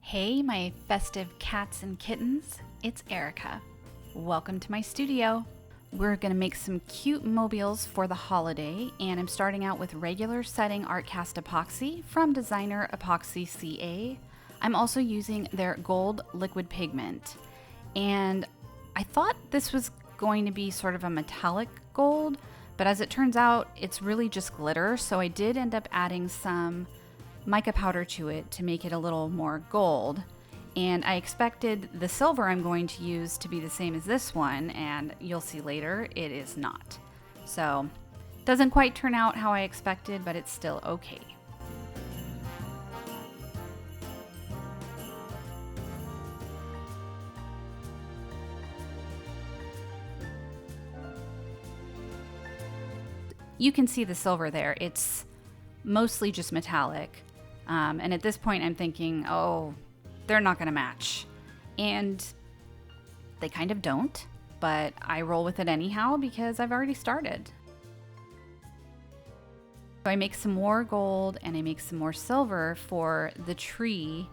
Hey, my festive cats and kittens, it's Erica. Welcome to my studio. We're gonna make some cute mobiles for the holiday, and I'm starting out with regular setting art Cast Epoxy from designer Epoxy CA. I'm also using their gold liquid pigment, and I thought this was going to be sort of a metallic gold, but as it turns out, it's really just glitter, so I did end up adding some mica powder to it to make it a little more gold. And I expected the silver I'm going to use to be the same as this one, and you'll see later it is not. So it doesn't quite turn out how I expected, but it's still okay. You can see the silver there. It's mostly just metallic. And at this point I'm thinking, oh, they're not gonna match. And they kind of don't, but I roll with it anyhow because I've already started. So I make some more gold and I make some more silver for the tree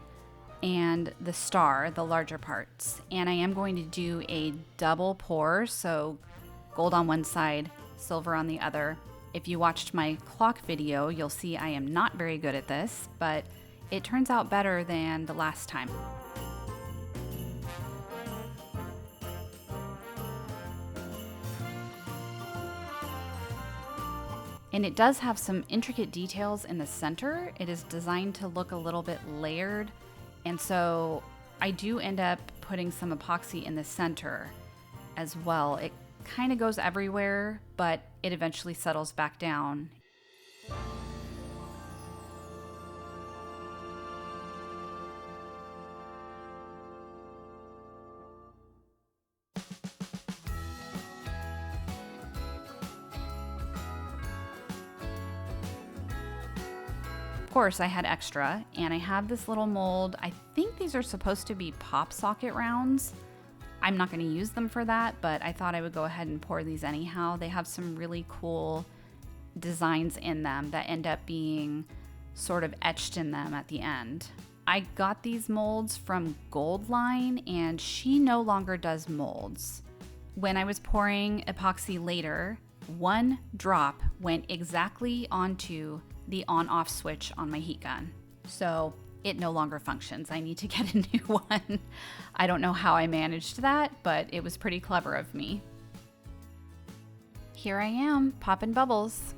and the star, the larger parts. And I am going to do a double pour, so gold on one side, silver on the other. If you watched my clock video, you'll see I am not very good at this, but it turns out better than the last time. And it does have some intricate details in the center. It is designed to look a little bit layered, and so I do end up putting some epoxy in the center as well. It kind of goes everywhere, but it eventually settles back down. Of course, I had extra, and I have this little mold. I think these are supposed to be pop socket rounds. I'm not going to use them for that, but I thought I would go ahead and pour these anyhow. They have some really cool designs in them that end up being sort of etched in them at the end. I got these molds from Goldline, and she no longer does molds. When I was pouring epoxy later, one drop went exactly onto the on-off switch on my heat gun. So it no longer functions. I need to get a new one. I don't know how I managed that, but it was pretty clever of me. Here I am, popping bubbles.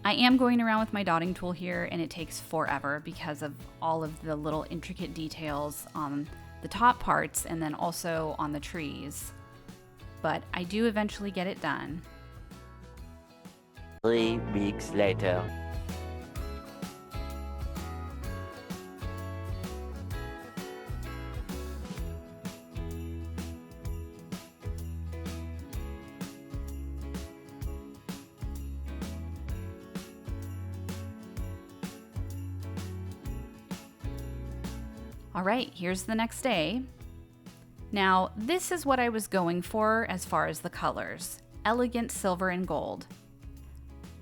I am going around with my dotting tool here, and it takes forever because of all of the little intricate details on the top parts and then also on the trees. But I do eventually get it done. 3 weeks later. All right, here's the next day. Now, this is what I was going for as far as the colors. Elegant silver and gold.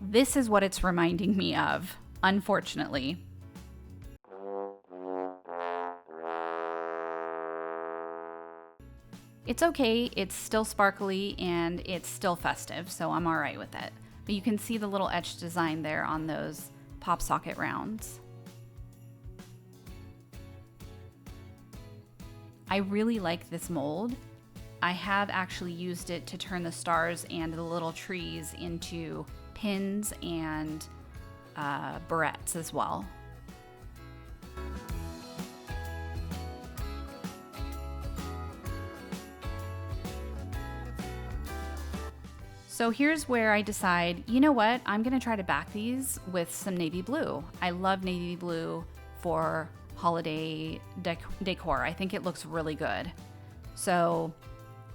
This is what it's reminding me of, unfortunately. It's okay, it's still sparkly and it's still festive, so I'm all right with it. But you can see the little etched design there on those pop socket rounds. I really like this mold. I have actually used it to turn the stars and the little trees into pins and barrettes as well. So here's where I decide, you know what, I'm gonna try to back these with some navy blue. I love navy blue for holiday decor. I think it looks really good. So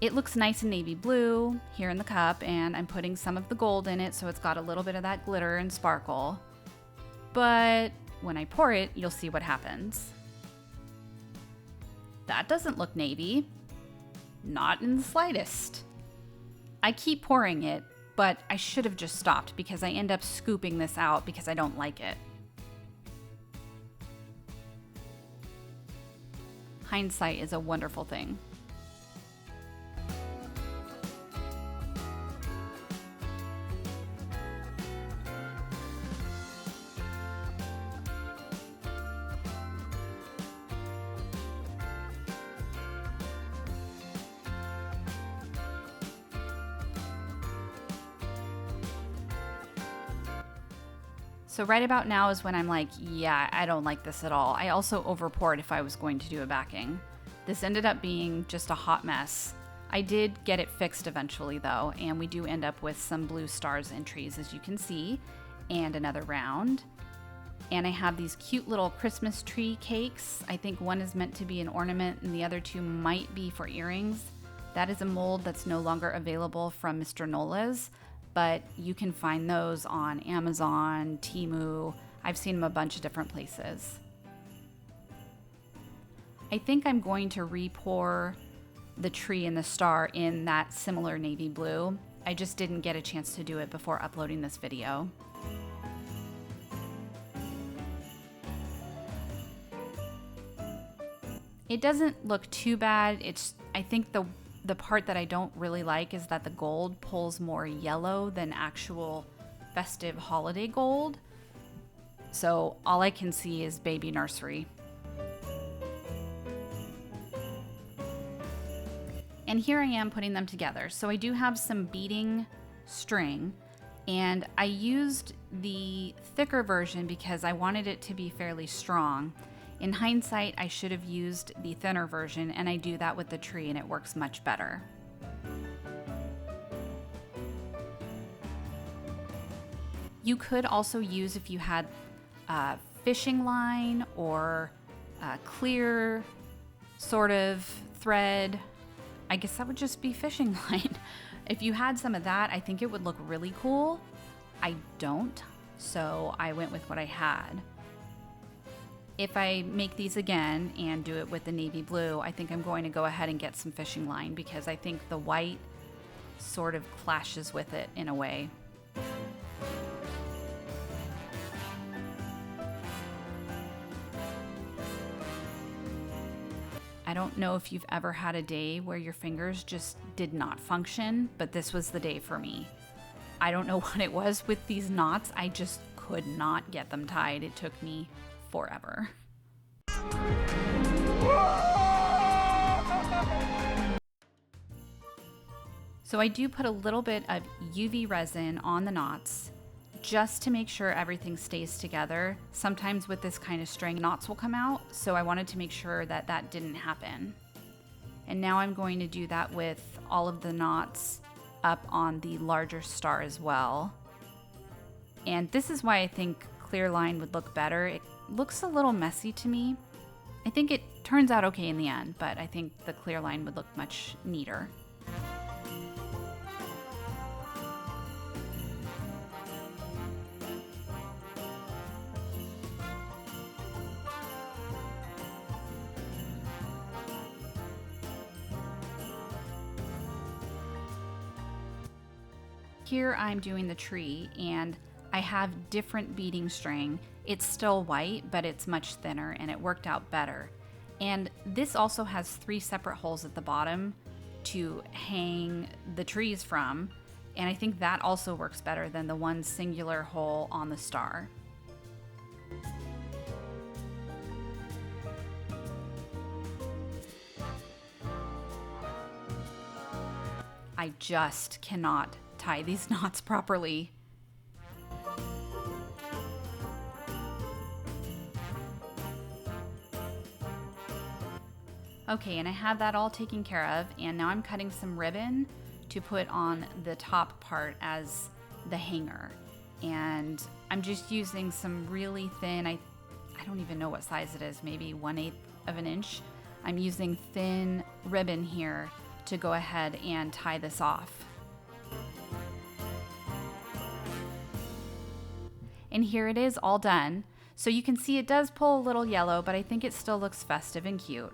it looks nice in navy blue here in the cup, and I'm putting some of the gold in it so it's got a little bit of that glitter and sparkle. But when I pour it, you'll see what happens. That doesn't look navy. Not in the slightest. I keep pouring it, but I should have just stopped because I end up scooping this out because I don't like it. Hindsight is a wonderful thing. So right about now is when I'm like, yeah, I don't like this at all. I also over-poured if I was going to do a backing. This ended up being just a hot mess. I did get it fixed eventually though, and we do end up with some blue stars entries, as you can see, and another round. And I have these cute little Christmas tree cakes. I think one is meant to be an ornament and the other two might be for earrings. That is a mold that's no longer available from Mr. Nola's, but you can find those on Amazon, Temu. I've seen them a bunch of different places. I think I'm going to re-pour the tree and the star in that similar navy blue. I just didn't get a chance to do it before uploading this video. It doesn't look too bad. I think the part that I don't really like is that the gold pulls more yellow than actual festive holiday gold. So all I can see is baby nursery. And here I am putting them together. So I do have some beading string, and I used the thicker version because I wanted it to be fairly strong. In hindsight, I should have used the thinner version, and I do that with the tree and it works much better. You could also use, if you had fishing line or clear sort of thread, I guess that would just be fishing line. If you had some of that, I think it would look really cool. I don't, so I went with what I had. If I make these again and do it with the navy blue, I think I'm going to go ahead and get some fishing line because I think the white sort of clashes with it in a way. I don't know if you've ever had a day where your fingers just did not function, but this was the day for me. I don't know what it was with these knots. I just could not get them tied. It took me forever. So I do put a little bit of UV resin on the knots just to make sure everything stays together. Sometimes with this kind of string, knots will come out, so I wanted to make sure that that didn't happen. And now I'm going to do that with all of the knots up on the larger star as well. And this is why I think clear line would look better. It looks a little messy to me. I think it turns out okay in the end, but I think the clear line would look much neater. Here I'm doing the tree and I have different beading string. It's still white, but it's much thinner and it worked out better. And this also has 3 separate holes at the bottom to hang the trees from. And I think that also works better than the one singular hole on the star. I just cannot tie these knots properly. Okay, and I have that all taken care of, and now I'm cutting some ribbon to put on the top part as the hanger. And I'm just using some really thin, I don't even know what size it is, maybe 1/8 of an inch. I'm using thin ribbon here to go ahead and tie this off. And here it is all done. So you can see it does pull a little yellow, but I think it still looks festive and cute.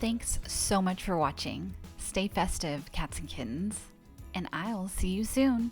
Thanks so much for watching. Stay festive, cats and kittens, and I'll see you soon.